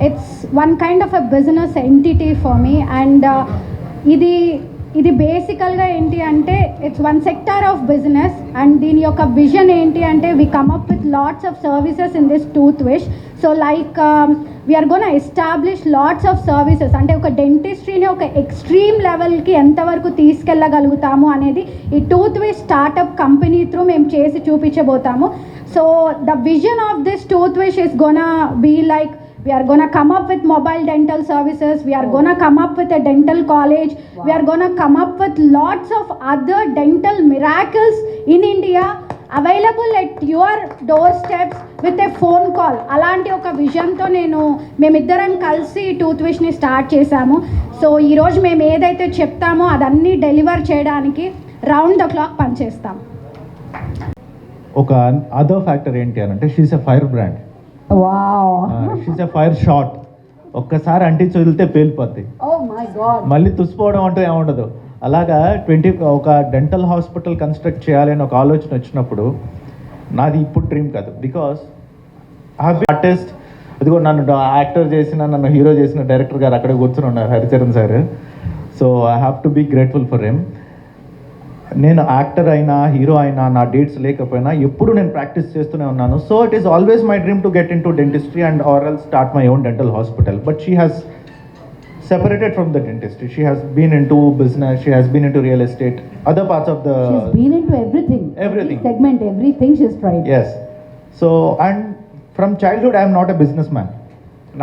It's one kind of a business entity for me, and ఇది బేసికల్గా ఏంటి అంటే it's one sector of business. And దీని యొక్క విజన్ ఏంటి అంటే we come up with lots of services in this tooth wish. So like we are gonna establish lots of services, అంటే ఒక డెంటిస్ట్రీని ఒక ఎక్స్ట్రీమ్ లెవెల్కి ఎంతవరకు తీసుకెళ్ళగలుగుతాము అనేది ఈ tooth wish startup company through మేము చేసి చూపించబోతాము. So the vision of this tooth wish is gonna be like we are going to come up with mobile dental services, we are going to come up with a dental college, we are going to come up with lots of other dental miracles in India available at your doorsteps with a phone call. అలాంటి ఒక విజన్తో మేమిద్దరం కలిసి tooth విష్ని start చేశాము. So ఈరోజు మేము ఏదైతే చెప్తామో అదన్నీ deliver చేయడానికి రౌండ్ ద క్లాక్ పనిచేస్తాం. ఒక అదర్ ఫ్యాక్టర్ ఏంటి అని అంటే she's a fire brand. She's a fire shot. ఒక్కసారి అంటించి వదిలితే పేలిపోద్ది, మళ్ళీ తుసిపోవడం అంటూ ఏముండదు. అలాగా ఒక డెంటల్ హాస్పిటల్ కన్స్ట్రక్ట్ చేయాలని ఒక ఆలోచన వచ్చినప్పుడు నాది ఇప్పుడు డ్రీమ్ కాదు, బికాస్ ఆర్టిస్ట్ అదిగో నన్ను యాక్టర్ చేసిన నన్ను హీరో చేసిన డైరెక్టర్ గారు అక్కడే కూర్చొని ఉన్నారు, Haricharan sir. So I have to be grateful for him. నేను యాక్టర్ అయినా హీరో అయినా నా డేట్స్ లేకపోయినా ఎప్పుడు నేను ప్రాక్టీస్ చేస్తూనే ఉన్నాను. So it is always my dream to get into dentistry and or else start my own dental hospital. But she has separated from the dentistry. She has been into business, she has been into real estate, other parts of the... She's been into everything. Every segment, everything she's tried. Yes. So, and from childhood I am not a businessman.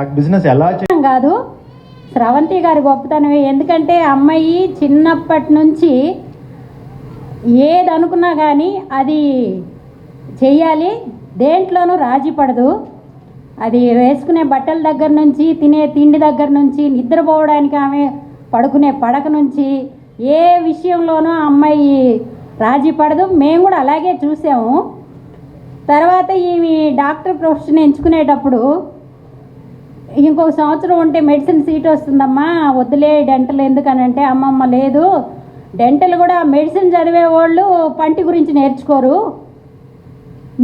నాకు business ఎలా కాదు, స్రవంతి గారి గొప్పతనమే. ఎందుకంటే అమ్మాయి చిన్నప్పటి నుంచి ఏది అనుకున్నా కానీ అది చెయ్యాలి, దేంట్లోనూ రాజీ పడదు. అది వేసుకునే బట్టల దగ్గర నుంచి, తినే తిండి దగ్గర నుంచి, నిద్రపోవడానికి ఆమె పడుకునే పడక నుంచి ఏ విషయంలోనూ అమ్మాయి రాజీ పడదు. మేము కూడా అలాగే చూసాము. తర్వాత ఈమె డాక్టర్ ప్రొఫెషన్ ఎంచుకునేటప్పుడు ఇంకొక సంవత్సరం ఉంటే మెడిసిన్ సీట్ వస్తుందమ్మా, వద్దులే డెంటల్ ఎందుకనంటే, అమ్మమ్మ లేదు, డెంటల్ కూడా మెడిసిన్ చదివే వాళ్ళు పంటి గురించి నేర్చుకోరు,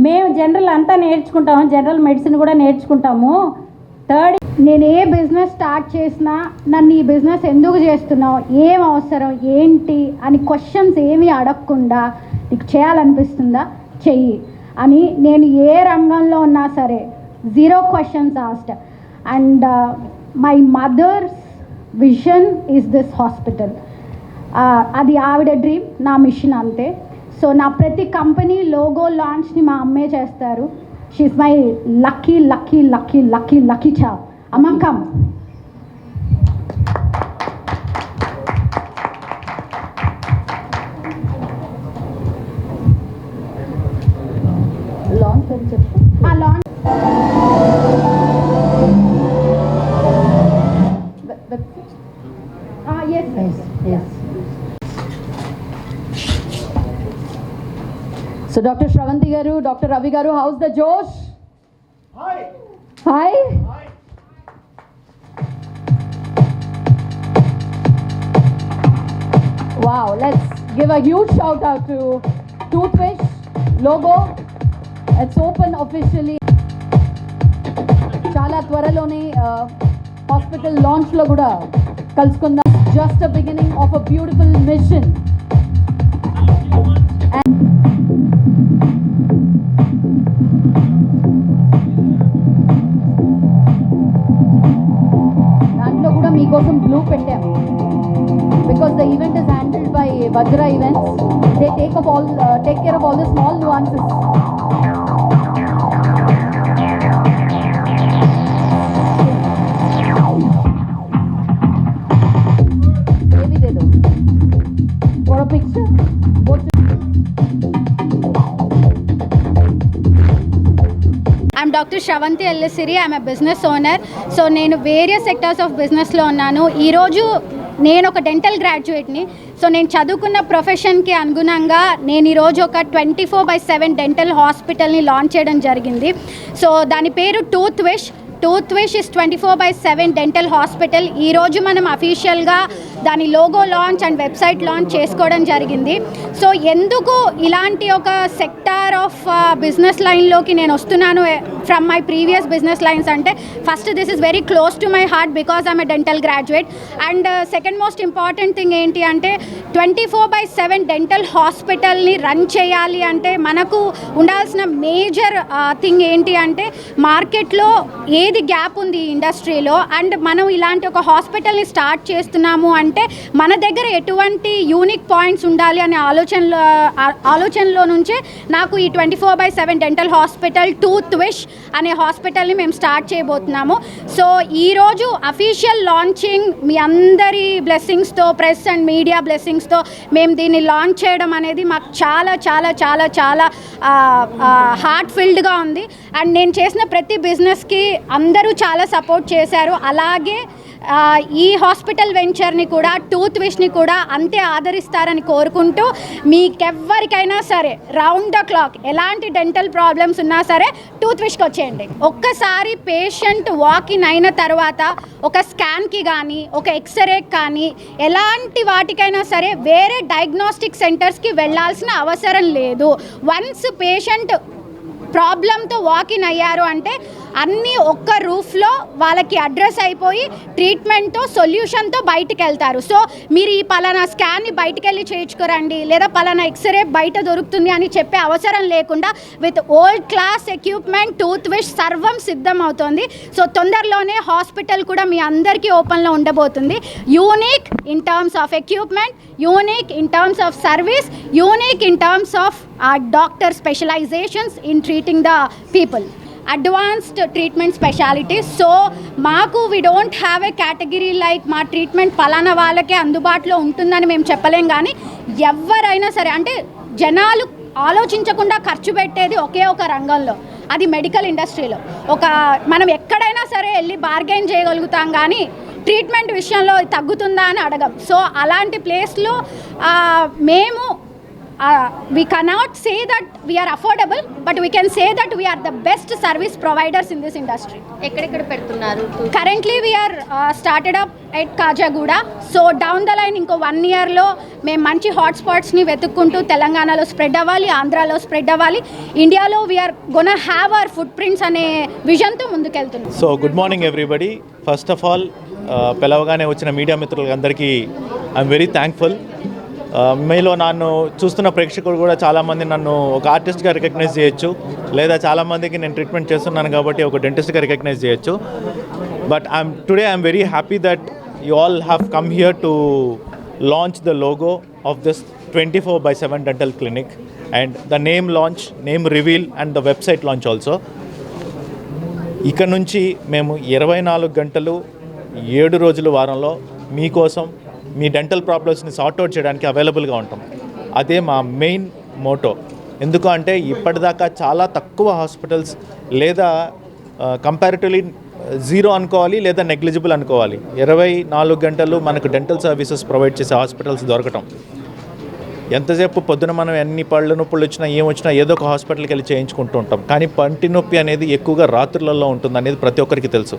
మేము జనరల్ అంతా నేర్చుకుంటాము, జనరల్ మెడిసిన్ కూడా నేర్చుకుంటాము. థర్డ్, నేను ఏ బిజినెస్ స్టార్ట్ చేసినా నన్ను ఈ బిజినెస్ ఎందుకు చేస్తున్నావు, ఏం అవసరం ఏంటి అని క్వశ్చన్స్ ఏమీ అడగకుండా నీకు చేయాలనిపిస్తుందా చెయ్యి అని నేను ఏ రంగంలో ఉన్నా సరే zero questions asked. And my mother's vision is this hospital. అది ఆవిడ డ్రీమ్, నా మిషన్ అంతే. సో నా ప్రతి కంపెనీ లోగో లాంచ్ని మా అమ్మే చేస్తారు. She's my lucky lucky lucky lucky lucky చావ్. అమ్మ కమ్. లాంచ్ అని చెప్పు. Launch yes. So Dr. Shravanti garu, Dr. Ravi garu, how's the Josh? Hi. Hi. Hi. Wow, let's give a huge shout out to Toothwish logo. It's open officially. Chala twaralone hospital launch lo kuda kalusukundam. Just a beginning of a beautiful mission. దాంట్లో కూడా మీకోసం blue పెట్టాము, because the event is handled by Vajra Events. They take care of all the small nuances. For a picture. I'm Dr. Shravanti Ellisiri. I'm a business owner. So నేను various sectors of బిజినెస్లో ఉన్నాను. ఈరోజు నేను ఒక dental గ్రాడ్యుయేట్ని. So నేను చదువుకున్న ప్రొఫెషన్కి అనుగుణంగా నేను ఈరోజు ఒక 24/7 డెంటల్ హాస్పిటల్ని లాంచ్ చేయడం జరిగింది. సో దాని పేరు tooth wish. Tooth wish is 24/7 dental hospital. ఈరోజు మనం అఫీషియల్గా దాని logo launch and website launch చేసుకోవడం జరిగింది. సో ఎందుకు ఇలాంటి ఒక సెక్టార్ ఆఫ్ బిజినెస్ లైన్లోకి నేను వస్తున్నాను from my previous business lines అంటే, first this is very close to my heart because I'm a dental graduate. And second most important thing ఏంటి అంటే 24/7 డెంటల్ హాస్పిటల్ని రన్ చేయాలి అంటే మనకు ఉండాల్సిన మేజర్ థింగ్ ఏంటి అంటే, మార్కెట్లో ఏది గ్యాప్ ఉంది ఈ ఇండస్ట్రీలో, అండ్ మనం ఇలాంటి ఒక హాస్పిటల్ని స్టార్ట్ చేస్తున్నాము అంటే మన దగ్గర ఎటువంటి యూనిక్ పాయింట్స్ ఉండాలి అనే ఆలోచనలో నుంచే నాకు ఈ 24/7 డెంటల్ హాస్పిటల్ టూత్ విష్ అనే హాస్పిటల్ని మేము స్టార్ట్ చేయబోతున్నాము. సో ఈరోజు అఫీషియల్ లాంచింగ్ మీ అందరి బ్లెస్సింగ్స్తో, ప్రెస్ అండ్ మీడియా బ్లెస్సింగ్స్తో మేము దీన్ని లాంచ్ చేయడం అనేది మాకు చాలా చాలా చాలా చాలా హార్ట్ ఫిల్డ్గా ఉంది. అండ్ నేను చేసిన ప్రతి బిజినెస్కి అందరూ చాలా సపోర్ట్ చేశారు. అలాగే ఈ హాస్పిటల్ వెంచర్ని కూడా, టూత్ విష్ని కూడా అంతే ఆదరిస్తారని కోరుకుంటూ, మీకెవ్వరికైనా సరే రౌండ్ ద క్లాక్ ఎలాంటి డెంటల్ ప్రాబ్లమ్స్ ఉన్నా సరే టూత్ విష్కి వచ్చేయండి. ఒక్కసారి పేషెంట్ వాకిన్ అయిన తర్వాత ఒక స్కాన్కి కానీ, ఒక ఎక్స్రేకి కానీ, ఎలాంటి వాటికైనా సరే వేరే డయాగ్నోస్టిక్ సెంటర్స్కి వెళ్ళాల్సిన అవసరం లేదు. వన్స్ పేషెంట్ ప్రాబ్లంతో వాకిన్ అయ్యారు అంటే అన్నీ ఒక్క రూఫ్లో వాళ్ళకి అడ్రస్ అయిపోయి ట్రీట్మెంట్తో, సొల్యూషన్తో బయటికి వెళ్తారు. సో మీరు ఈ పలానా స్కాన్ని బయటికి వెళ్ళి చేయించుకోరండి, లేదా పలానా ఎక్స్రే బయట దొరుకుతుంది అని చెప్పే అవసరం లేకుండా with old class equipment tooth wish సర్వం సిద్ధం అవుతుంది. సో తొందరలోనే హాస్పిటల్ కూడా మీ అందరికీ ఓపెన్లో ఉండబోతుంది. Unique in terms of equipment, unique in terms of service, unique in terms of doctor specialisations in treating the people, advanced treatment specialities. So మాకు we don't have a category like మా ట్రీట్మెంట్ పలానా వాళ్ళకే అందుబాటులో ఉంటుందని మేము చెప్పలేం. కానీ ఎవరైనా సరే, అంటే జనాలు ఆలోచించకుండా ఖర్చు పెట్టేది ఒకే ఒక రంగంలో, అది మెడికల్ ఇండస్ట్రీలో. మనం ఎక్కడైనా సరే వెళ్ళి బార్గెన్ చేయగలుగుతాం కానీ ట్రీట్మెంట్ విషయంలో తగ్గుతుందా అని అడగం. సో అలాంటి ప్లేస్లో మేము we cannot say that we are affordable, but we can say that we are the best service providers in this industry. ఎక్కడెక్కడ పెడుతున్నారు? Currently we are started up at Kajagooda. So down the line ఇంకో 1 yearలో మేము మంచి హాట్స్పాట్స్ని వెతుక్కుంటూ తెలంగాణలో spread అవ్వాలి, ఆంధ్రాలో spread అవ్వాలి, ఇండియాలో we're gonna have our footprints అనే విజన్తో ముందుకెళ్తున్నాం. So good morning everybody. First of all పిలవగానే వచ్చిన మీడియా మిత్రులందరికీ ఐఎమ్ వెరీ థ్యాంక్ఫుల్. మీలో నన్ను చూస్తున్న ప్రేక్షకులు కూడా చాలామంది నన్ను ఒక ఆర్టిస్ట్గా రికగ్నైజ్ చేయొచ్చు, లేదా చాలామందికి నేను ట్రీట్మెంట్ చేస్తున్నాను కాబట్టి ఒక డెంటిస్ట్గా రికగ్నైజ్ చేయొచ్చు. But today I'm very happy that you all have come here to launch the logo of this 24/7 dental clinic and the name launch, name reveal and the website launch also. ఇక్కడ నుంచి మేము 24 గంటలు 7 రోజుల వారంలో మీకోసం మీ dental ప్రాబ్లమ్స్ని sort out చేయడానికి అవైలబుల్గా ఉంటాం. అదే మా మెయిన్ మోటో. ఎందుకు అంటే ఇప్పటిదాకా చాలా తక్కువ హాస్పిటల్స్, లేదా కంపారిటివ్లీ జీరో అనుకోవాలి, లేదా నెగ్లిజిబుల్ అనుకోవాలి, 24 గంటలు మనకు డెంటల్ సర్వీసెస్ ప్రొవైడ్ చేసే హాస్పిటల్స్ దొరకటం. ఎంతసేపు పొద్దున మనం ఎన్ని పళ్ళు నొప్పులు వచ్చినా ఏమొచ్చినా ఏదో ఒక హాస్పిటల్కి వెళ్ళి చేయించుకుంటూ ఉంటాం. కానీ పంటి నొప్పి అనేది ఎక్కువగా రాత్రులలో ఉంటుంది అనేది ప్రతి ఒక్కరికి తెలుసు.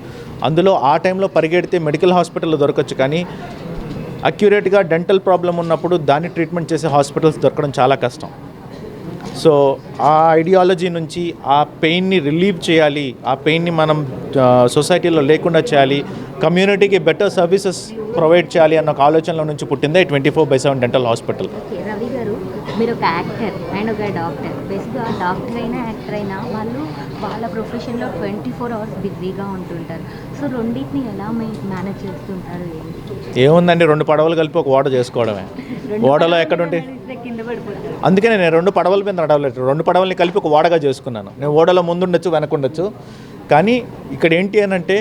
అందులో ఆ టైంలో పరిగెడితే మెడికల్ హాస్పిటల్లో దొరకచ్చు, కానీ అక్యురేట్గా డెంటల్ ప్రాబ్లం ఉన్నప్పుడు దాన్ని ట్రీట్మెంట్ చేసే హాస్పిటల్స్ దొరకడం చాలా కష్టం. సో ఆ ఐడియాలజీ నుంచి ఆ పెయిన్ని రిలీవ్ చేయాలి, ఆ పెయిన్ని మనం సొసైటీలో లేకుండా చేయాలి, కమ్యూనిటీకి బెటర్ సర్వీసెస్ ప్రొవైడ్ చేయాలి అన్న ఒక ఆలోచనలో నుంచి పుట్టిందే 24/7 డెంటల్ హాస్పిటల్. రవి గారు, మీరు ఒక యాక్టర్ అండ్ ఒక డాక్టర్. బేసిక్గా డాక్టర్ అయినా యాక్టర్ అయినా వాళ్ళు వాళ్ళ ప్రొఫెషన్లో 24 అవర్స్ బిజీగా ఉంటుంటారు. సో రెండింటిని ఎలా మేనేజ్ చేస్తుంటారు? ఏముందండి, 2 పడవలు కలిపి ఒక ఓడ చేసుకోవడమే. ఓడలో ఎక్కడుంటే కింద పడిపోతుంది. అందుకనే నేను 2 పడవల మీద నడవలేదు, 2 పడవల్ని కలిపి ఒక ఓడగా చేసుకున్నాను. నేను ఓడలో ముందుండొచ్చు, వెనకుండొచ్చు. కానీ ఇక్కడ ఏంటి అని అంటే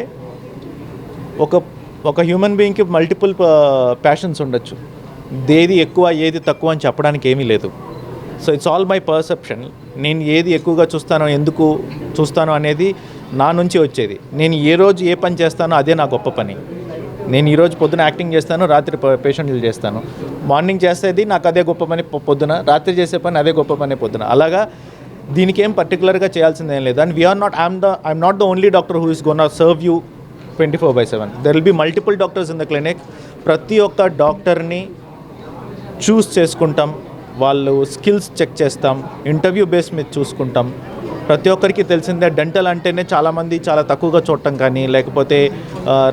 ఒక హ్యూమన్ బీయింగ్కి మల్టిపుల్ ప్యాషన్స్ ఉండొచ్చు. ఏది ఎక్కువ ఏది తక్కువ అని చెప్పడానికి ఏమీ లేదు. So it's all my perception. నేను ఏది ఎక్కువగా చూస్తానో, ఎందుకు చూస్తానో అనేది నా నుంచి వచ్చేది. నేను ఏ రోజు ఏ పని చేస్తానో అదే నా గొప్ప పని. నేను ఈరోజు పొద్దున యాక్టింగ్ చేస్తాను, రాత్రి పేషెంట్లు చేస్తాను. మార్నింగ్ చేసేది నాకు అదే గొప్ప పని పొద్దున, రాత్రి చేసే పని అదే గొప్ప పని పొద్దున. అలాగా దీనికి ఏం పర్టికులర్గా చేయాల్సింది ఏం లేదు. And we are not I'm not the only doctor who is gonna serve you 24/7. There will be multiple doctors in the clinic ప్రతి ఒక్క డాక్టర్ని చూస్ చేసుకుంటాం, వాళ్ళు స్కిల్స్ చెక్ చేస్తాం, ఇంటర్వ్యూ బేస్ మీద చూసుకుంటాం. ప్రతి ఒక్కరికి తెలిసిందే డెంటల్ అంటేనే చాలామంది చాలా తక్కువగా చూడటం కానీ లేకపోతే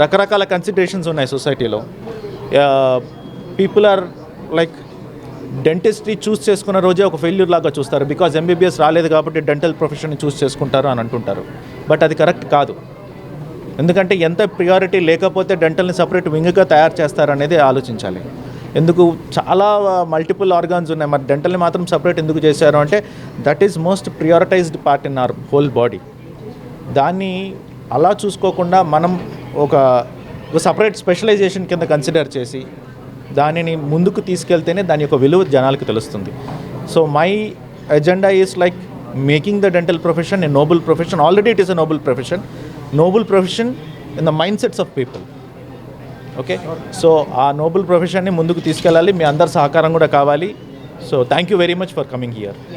రకరకాల కన్సిడరేషన్స్ ఉన్నాయి సొసైటీలో. పీపుల్ ఆర్ లైక్ డెంటిస్ట్రీ చూస్ చేసుకున్న రోజే ఒక ఫెయిల్యూర్ లాగా చూస్తారు. బికాజ్ ఎంబీబీఎస్ రాలేదు కాబట్టి డెంటల్ ప్రొఫెషన్ని చూస్ చేసుకుంటారు అని అంటుంటారు. బట్ అది కరెక్ట్ కాదు. ఎందుకంటే ఎంత ప్రియారిటీ లేకపోతే డెంటల్ని సపరేట్ వింగ్గా తయారు చేస్తారనేది ఆలోచించాలి. ఎందుకు చాలా మల్టిపుల్ ఆర్గాన్స్ ఉన్నాయి, మరి డెంటల్ని మాత్రం సపరేట్ ఎందుకు చేశారు అంటే that is most prioritised part in our whole body. దాన్ని అలా చూసుకోకుండా మనం ఒక సపరేట్ స్పెషలైజేషన్ కింద కన్సిడర్ చేసి దానిని ముందుకు తీసుకెళ్తేనే దాని యొక్క విలువ జనాలకు తెలుస్తుంది. So my agenda is like making the dental profession A Nobel profession. Already it is a noble profession in the mind sets of people. Okay, so ఆ నోబుల్ ప్రొఫెషన్ని ముందుకు తీసుకెళ్ళాలి. మీ అందరి సహకారం కూడా కావాలి. So thank you very much for coming here.